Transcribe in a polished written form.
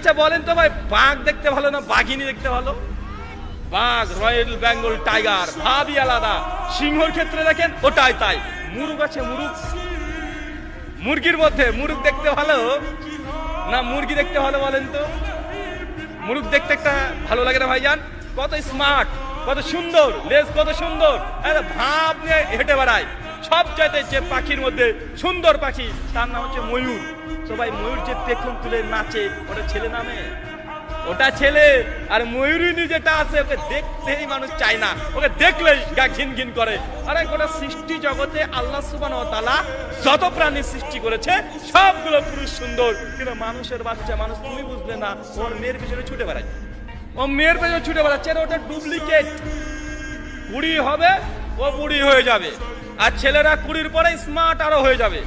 আচ্ছা বলেন তো ভাই, বাঘ দেখতে ভালো না বাঘিনী দেখতে ভালো? বাঘ, রয়্যাল বেঙ্গল টাইগার, ভাবই আলাদা। সিংহর ক্ষেত্রে দেখেন ওটাই তাই। মুরগ আছে, মুরগ, মুরগির মধ্যে মুরগ দেখতে ভালো না মুরগি দেখতে ভালো বলেন তো? মুরগ দেখতে একটা ভালো লাগে না ভাইজান? কত স্মার্ট, কত সুন্দর, লেজ কত সুন্দর, ভাব নিয়ে হেঁটে বেড়ায়। সব চাইতে যে পাখির মধ্যে সুন্দর পাখি তার নাম হচ্ছে ময়ূর। সবাই ময়ূর যে পেখম তুলে নাচে, ওটা ছেলে নামে? ওটা ছেলে। আর ময়ূরিনী যেটা আছে ওকে দেখতেই মানুষ চায় না, ওকে দেখলেই গা ঘিন ঘিন করে। আরে গোটা সৃষ্টি জগতে আল্লাহ সুবহানাহু ওয়া তাআলা যত প্রাণী সৃষ্টি করেছে সবগুলো পুরুষ সুন্দর, কিন্তু মানুষের বাচ্চা মানুষ তুমি বুঝলে না, ওর মেয়ের পিছনে ছুটে বেড়ায়। ও মেয়ের পেছনে ছুটে বেড়াচ্ছে, ওটা ডুপ্লিকেট। বুড়ি হবে ও বুড়ি হয়ে যাবে, আর ছেলেরা 20 পরে স্মার্ট আরো হয়ে যাবে।